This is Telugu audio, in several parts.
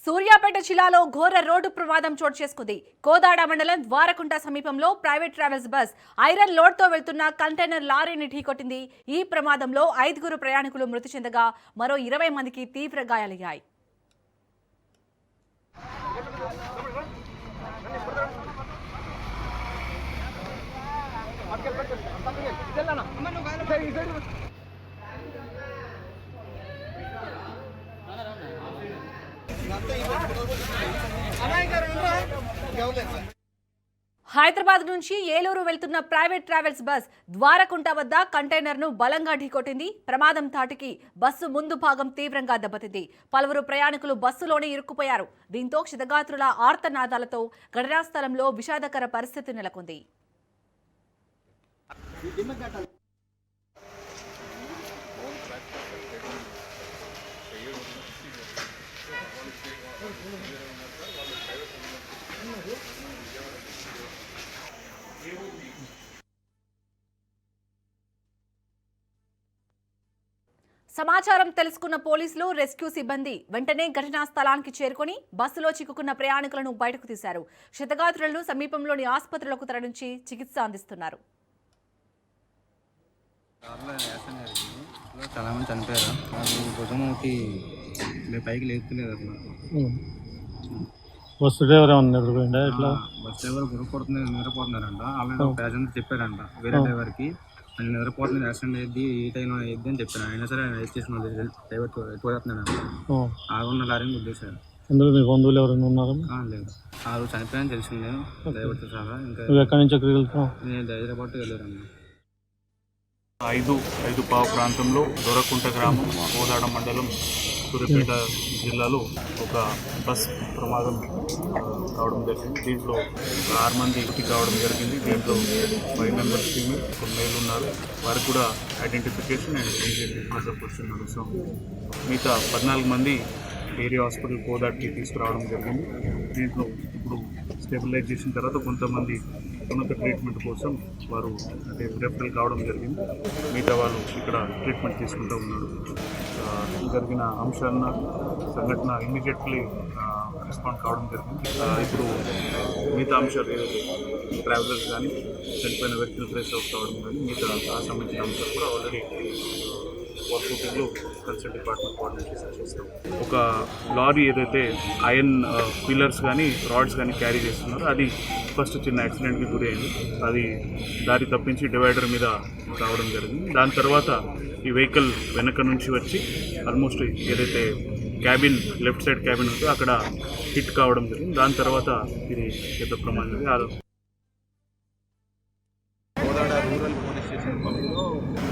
సూర్యాపేట జిల్లాలో ఘోర రోడ్డు ప్రమాదం చోటు చేసుకుంది. కోదాడ మండలం ద్వారకుంట సమీపంలో private travels bus iron load తో వెళ్తున్న కంటైనర్ లారీని ఢీకొట్టింది. ఈ ప్రమాదంలో 5 ప్రయాణికులు మృతి చెందగా మరో 20 మందికి తీవ్ర గాయాలయ్యాయి. హైదరాబాద్ నుంచి ఏలూరు వెళ్తున్న ప్రైవేట్ ట్రావెల్స్ బస్ ద్వారకుంట వద్ద కంటైనర్ ను బలంగా ఢీకొట్టింది. ప్రమాదం తాటికి బస్సు ముందు భాగం తీవ్రంగా దెబ్బతింది. పలువురు ప్రయాణికులు బస్సులోనే ఇరుక్కుపోయారు. దీంతో క్షతగాత్రుల ఆర్తనాదాలతో ఘటనా స్థలంలో విషాదకర పరిస్థితి నెలకొంది. సమాచారం తెలుసుకున్న పోలీసులు, రెస్క్యూ సిబ్బంది వెంటనే ఘటనా స్థలానికి చేరుకుని బస్సులో చిక్కుకున్న ప్రయాణికులను బయటకు తీశారు. క్షతగాత్రులను సమీపంలోని ఆసుపత్రులకు తరలించి చికిత్స అందిస్తున్నారు. చాలా మంది చనిపోయారు. భుజంకి పైకి లేపుతలేదు అట్లా. బస్సు డ్రైవర్ ఏమన్నా నిద్రపోయిందా? ఇట్లా బస్ డ్రైవర్ నిద్రపోతున్నారంట. ఆల్రెడీ ఒక ప్యాసింజర్ చెప్పారంట వేరే డ్రైవర్కి, నేను నిద్రపోతుంది, యాక్సిడెంట్ అయ్యింది, ఈ టైం అయ్యింది అని చెప్పాను. అయినా సరే ఆయన స్టేషన్ డ్రైవర్ ఎక్కువవుతున్నాను ఆగున్న లారీని ఉద్దేశారు. అందులో మీ బంధువులు ఎవరైనా ఉన్నారు? లేదు, ఆ రోజు చనిపోయాని తెలిసిందే డ్రైవర్తో సహా. ఇంకా ఎక్కడి నుంచి ఎక్కడికి వెళ్తాం? నేను హైదరాబాద్ వెళ్ళారన్న. 5:05 ప్రాంతంలో దొరకుంట గ్రామం, కోదాడ మండలం, సూర్యాపేట జిల్లాలో ఒక బస్ ప్రమాదం కావడం జరిగింది. దీంట్లో 6 మంది మృతి కావడం జరిగింది. దీంట్లో 5 మెంబర్స్ టీమ్, కొన్ని మేలు ఉన్నారు. వారికి కూడా ఐడెంటిఫికేషన్ అండ్ ఇన్వెస్టిగేషన్ నడుస్తుంది. మిగతా 14 మంది ఏరియా హాస్పిటల్ కోదాడికి తీసుకురావడం జరిగింది. దీంట్లో ఇప్పుడు స్టెబిలైజ్ చేసిన తర్వాత కొంతమంది ఉన్నత ట్రీట్మెంట్ కోసం వారు రెఫరల్ కావడం జరిగింది. మిగతా వాళ్ళు ఇక్కడ ట్రీట్మెంట్ తీసుకుంటూ ఉన్నారు. జరిగిన అంశాలను సంఘటన ఇమ్మీడియట్లీ రెస్పాండ్ కావడం జరిగింది. ఇప్పుడు మిగతా అంశాలు ట్రావెలర్స్ కానీ చనిపోయిన వ్యక్తులు ట్రేస్ అవుట్ కావడం కానీ మిగతా సంబంధించిన అంశాలు కూడా ఆల్రెడీ వర్క్లో కన్సల్ట్ డిపార్ట్మెంట్ కోఆర్డినేషన్ చేస్తాం. ఒక లారీ ఏదైతే ఐరన్ పిల్లర్స్ కానీ రాడ్స్ కానీ క్యారీ చేస్తున్నారో అది ఫస్ట్ చిన్న యాక్సిడెంట్కి గురి అయింది. అది దారి తప్పించి డివైడర్ మీద రావడం జరిగింది. దాని తర్వాత ఈ వెహికల్ వెనక నుంచి వచ్చి ఆల్మోస్ట్ ఏదైతే క్యాబిన్ లెఫ్ట్ సైడ్ క్యాబిన్ ఉందో అక్కడ హిట్ కావడం జరిగింది. దాని తర్వాత ఇది పెద్ద ప్రమాదం జరిగింది. కోదాడ రూరల్ పోలీస్ స్టేషన్ పరిధిలో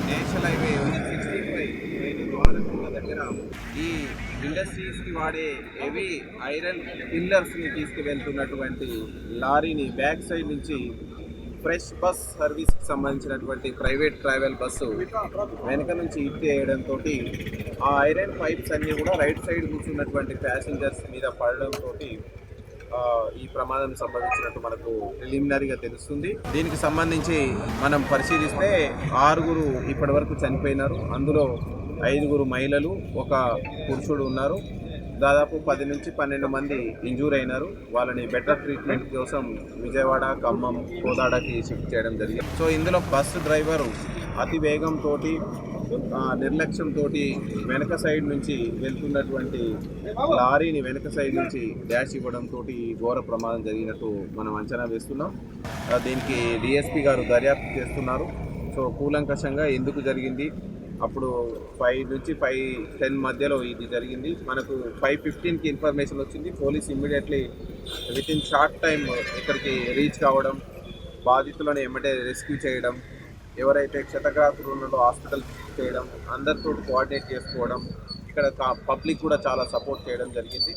నేషనల్ హైవే 165 ద్వారకుంట దగ్గర ఈ ఇండస్ట్రీస్కి వాడే హెవీ ఐరన్ పిల్లర్స్ని తీసుకువెళ్తున్నటువంటి లారీని బ్యాక్ సైడ్ నుంచి ఫ్రెష్ బస్ సర్వీస్కి సంబంధించినటువంటి ప్రైవేట్ ట్రావెల్ బస్సు వెనక నుంచి హిట్ చేయడంతో ఆ ఐరన్ పైప్స్ అన్నీ కూడా రైట్ సైడ్ కూర్చున్నటువంటి ప్యాసింజర్స్ మీద పడడంతో ఈ ప్రమాదం సంబంధించినట్టు మనకు ప్రిలిమినరీగా తెలుస్తుంది. దీనికి సంబంధించి మనం పరిశీలిస్తే 6 ఇప్పటి వరకు చనిపోయినారు. అందులో 5 మహిళలు, ఒక పురుషుడు ఉన్నారు. దాదాపు 10 నుంచి 12 మంది ఇంజూర్ అయినారు. వాళ్ళని బెటర్ ట్రీట్మెంట్ కోసం విజయవాడ, ఖమ్మం, కోదాడకి షిఫ్ట్ చేయడం జరిగింది. సో ఇందులో బస్సు డ్రైవరు అతి వేగంతో నిర్లక్ష్యంతో వెనక సైడ్ నుంచి వెళ్తున్నటువంటి లారీని వెనక సైడ్ నుంచి డాష్ ఇవ్వడంతో ఘోర ప్రమాదం జరిగినట్టు మనం అంచనా వేస్తున్నాం. దీనికి డిఎస్పీ గారు దర్యాప్తు చేస్తున్నారు. సో కూలంకషంగా ఎందుకు జరిగింది, అప్పుడు 5 నుంచి 5:10 మధ్యలో ఇది జరిగింది. మనకు 5:15కి ఇన్ఫర్మేషన్ వచ్చింది. Police immediately within short time ఇక్కడికి రీచ్ కావడం, బాధితులను ఎమ్మటే రెస్క్యూ చేయడం, ఎవరైతే క్షతగాత్రులు ఉన్నారో హాస్పిటల్ చేయడం, అందరితో కోఆర్డినేట్ చేసుకోవడం, ఇక్కడ పబ్లిక్ కూడా చాలా సపోర్ట్ చేయడం జరిగింది.